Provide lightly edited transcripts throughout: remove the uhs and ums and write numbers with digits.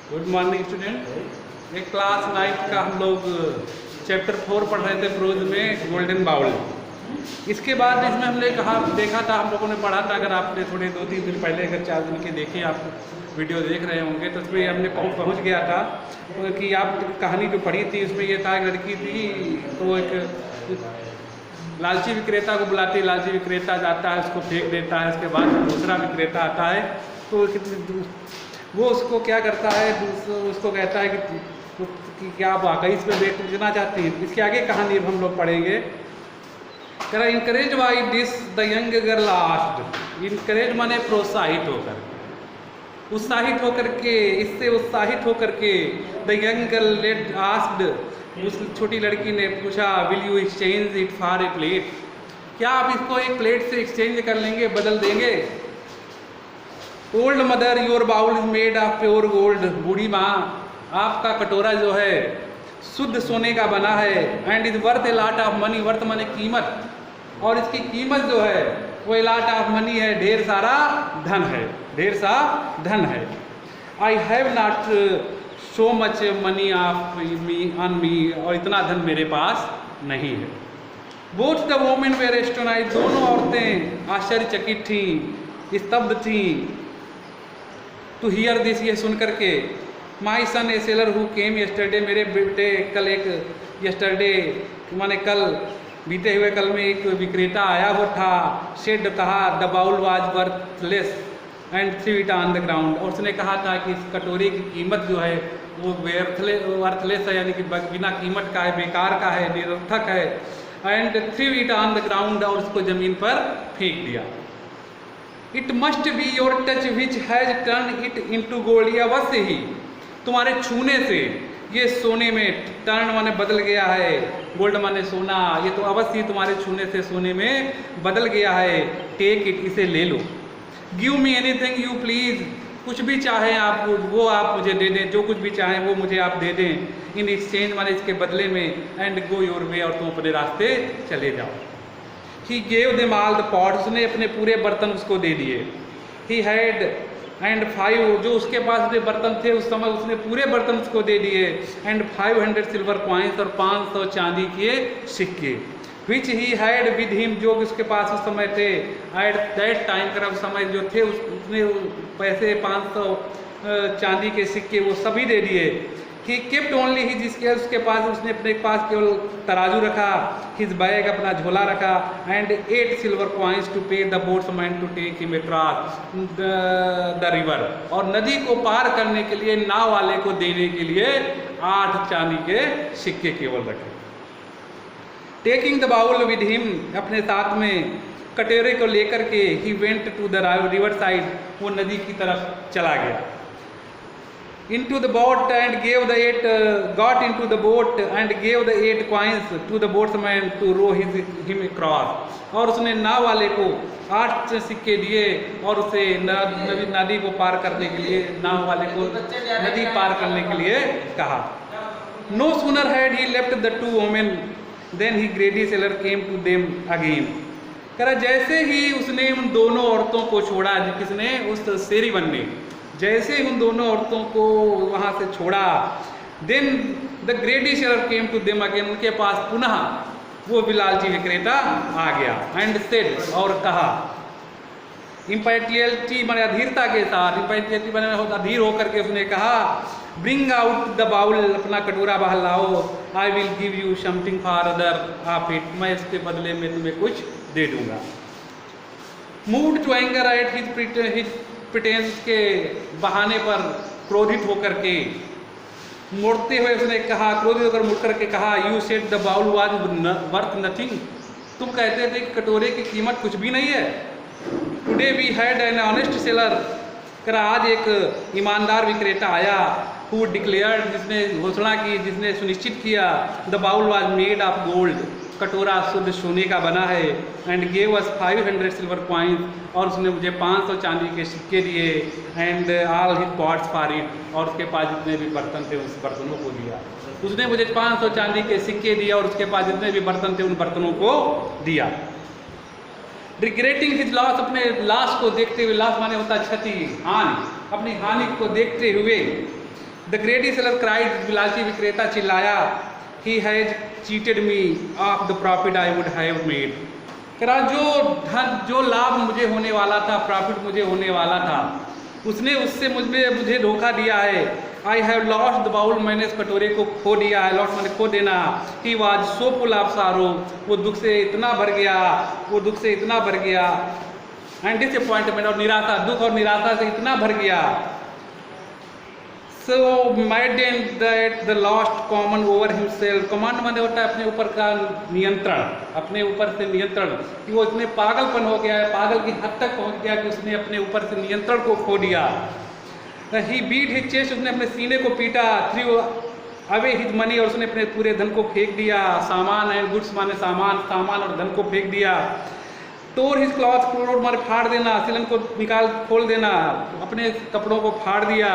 Good morning student. एक class 9 का हम लोग चैप्टर 4 पढ़ रहे थे प्रोज में गोल्डन बाउल। इसके बाद इसमें हमने देखा था, हम लोगों ने पढ़ा था, अगर आपने थोड़े 2-3 दिन पहले अगर 4 दिन के देखे आप वीडियो देख रहे होंगे तो उसमें हमने पहुंच गया था कि आप कहानी जो पढ़ी थी उसमें ये था, एक लड़की थी तो एक लालची विक्रेता को बुलाती है, लालची विक्रेता जाता है, उसको फेंक देता है। उसके बाद दूसरा विक्रेता आता है तो वो उसको क्या करता है, उसको कहता है कि क्या आप वाकई इस पर बेचना चाहती हैं। इसके आगे कहानी हम लोग पढ़ेंगे। कह रहा encourage by this the young girl asked. Encourage माने प्रोत्साहित होकर, उत्साहित होकर के, इससे उत्साहित होकर के the young girl let asked, उस छोटी लड़की ने पूछा, will you exchange it for a plate, क्या आप इसको एक प्लेट से एक्सचेंज कर लेंगे, बदल देंगे। Old mother your bowl is made of pure gold. बूढ़ी माँ, आपका कटोरा जो है शुद्ध सोने का बना है। And is worth a lot of money, worth माने कीमत, और इसकी कीमत जो है वो ए लॉट ऑफ मनी है, ढेर सारा धन है, ढेर सा धन है। I have not so much money of me on me, और इतना धन मेरे पास नहीं है। बोथ द वोमेन वेर एस्टोनाइज्ड, दोनों औरतें आश्चर्यचकित थीं, स्तब्ध थीं। टू हियर दिस, ये सुन करके। माई सन ए सेलर हु केम यस्टरडे, मेरे बेटे कल एक, यस्टरडे माने कल, बीते हुए कल में एक विक्रेता आया हुआ था। सेड, कहा, the bowl was worthless and threw it on the ground, और उसने कहा था कि इस कटोरे की कीमत जो है वो वर्थलेस है, यानी कि बिना कीमत का है, बेकार का है, निरर्थक है। And threw it on the ground, और उसको ज़मीन पर फेंक दिया। It must be your touch which has turn it into gold, ये अवश्य ही तुम्हारे छूने से ये सोने में, टर्न माने बदल गया है, गोल्ड माने सोना, ये तो अवश्य ही तुम्हारे छूने से सोने में बदल गया है। टेक इट, इसे ले लो। Give me anything you please, कुछ भी चाहें आप वो आप मुझे दे दें, जो कुछ भी चाहें वो मुझे आप दे दें। इन एक्सचेंज माने इसके बदले में। एंड गो योर वे, और तुम अपने रास्ते चले जाओ। He gave them all the pots, उसने अपने पूरे बर्तन उसको दे दिए। He had and 5, जो उसके पास जो बर्तन थे उस समय उसने पूरे बर्तन उसको दे दिए। And 500 सिल्वर कॉइन्स, और 500 चांदी के सिक्के। Which he had with him, जो उसके पास उस समय थे। At that time, कर उस समय जो थे उसने पैसे 500 चांदी के सिक्के वो सभी दे दिए। He kept only his scales, उसके पास उसने अपने पास केवल तराजू रखा। His bag, अपना झोला रखा। And 8 silver coins to pay the boatman to take him across the river, और नदी को पार करने के लिए नाव वाले को देने के लिए 8 चांदी के सिक्के केवल रखे। Taking the bowl with him, अपने साथ में कटोरे को लेकर के he went to the river side, वो नदी की तरफ चला गया। Into the boat and gave the 8, got into the boat and gave the 8 coins to the boatman to row him across, और उसने नाव वाले को 8 सिक्के दिए और उसे नदी को पार करने के लिए, नाव वाले को नदी पार करने के लिए कहा। No sooner had he left the 2 women then he greedy seller came to them again, कह रहा जैसे ही उसने उन दोनों औरतों को छोड़ा, किसने, उस शेरीवन ने, जैसे उन दोनों औरतों को वहाँ से छोड़ा, then the greedy seller came to them again, उनके पास पुनः वो लालची विक्रेता आ गया। एंड सेड, और कहा, इम्पैटियलिटी माने अधीरता के साथ, इम्पैटियलिटी माने अधीर होकर के उसने कहा, ब्रिंग आउट द बाउल, अपना कटोरा बाहर लाओ। I will give you something for other of it, मैं इसके बदले में तुम्हें कुछ दे दूंगा। Moved to anger at his pretence, के बहाने पर क्रोधित होकर के, मुड़ते हुए उसने कहा, क्रोधित होकर मुड़ करके कहा, you said the bowl was worth nothing, तुम कहते थे कि कटोरे की कीमत कुछ भी नहीं है। Today we had an honest seller, कर आज एक ईमानदार विक्रेता आया। हु डिक्लेयर्ड, जिसने घोषणा की, जिसने सुनिश्चित किया, the bowl was made of gold, कटोरा शुद्ध सोने का बना है। And gave us 500 silver coins, और उसने मुझे 500 चांदी के सिक्के दिए। And all his pots for it, और उसके पास जितने भी बर्तन थे उस बर्तनों को दिया। उसने मुझे 500 चांदी के सिक्के दिया और उसके पास जितने भी बर्तन थे उन बर्तनों को दिया। रिग्रेटिंग हिज लॉस, अपने लॉस को देखते हुए, लॉस माने होता क्षति, हानि, अपनी हानि को देखते हुए, द ग्रेडी सेलर क्राइड, विलासी विक्रेता चिल्लाया, he has cheated me of the profit I would have made. कह रहा जो लाभ मुझे होने वाला था, प्रॉफिट मुझे होने वाला था, उसने उससे मुझे धोखा दिया है। I have lost the bowl, मैंने इस कटोरे को खो दिया है। लॉस्ट मैंने खो देना। He was so full of सारो, वो दुख से इतना भर गया, एंड डिसअपॉइंटमेंट, और निराशा, दुख और निराशा से इतना भर गया। So maddened that the lost command over himself, command माने होता है अपने ऊपर का नियंत्रण, अपने ऊपर से नियंत्रण, कि वो इतने पागलपन हो गया है, पागल की हद तक पहुंच गया कि उसने अपने ऊपर से नियंत्रण को खो दिया। ही बीट हिज चेस्ट, उसने अपने सीने को पीटा। थ्रू अवे हिज मनी, और उसने अपने पूरे धन को फेंक दिया। सामान एंड गुड्स माने सामान और धन को फेंक दिया। तोड़ हिज क्लॉथ, क्लोथ माने फाड़ देना, सिलन को खोल देना, अपने कपड़ों को फाड़ दिया।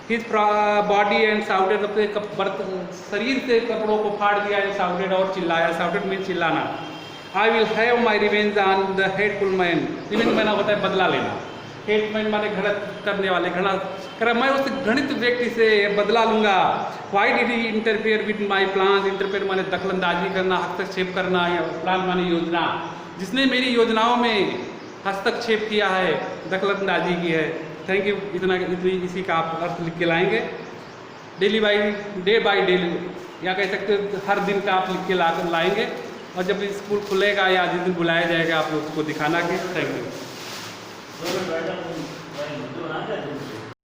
हिज बॉडी एंड साउटेड, अपने शरीर से कपड़ों को फाड़ दिया। एंड साउटेड, और चिल्लाया, साउटेड मीन चिल्लाना। I will have my revenge on the hateful man, revenge man होता है बदला लेना, हेट मैन माने घृणित करने वाले, मैं उस घृणित व्यक्ति से बदला लूंगा। Why did he interfere with my plan, interfere माने दखलंदाजी करना, हस्तक्षेप करना, या प्लान माने योजना, जिसने मेरी योजनाओं में हस्तक्षेप किया है, दखलंदाजी की है। Thank you. इसी का आप अर्थ लिख के लाएंगे। डे बाई डे, या कह सकते हो हर दिन का आप लिख के लाएंगे, और जब स्कूल खुलेगा या जिस दिन बुलाया जाएगा आप लोग उसको दिखाना कि थैंक यू।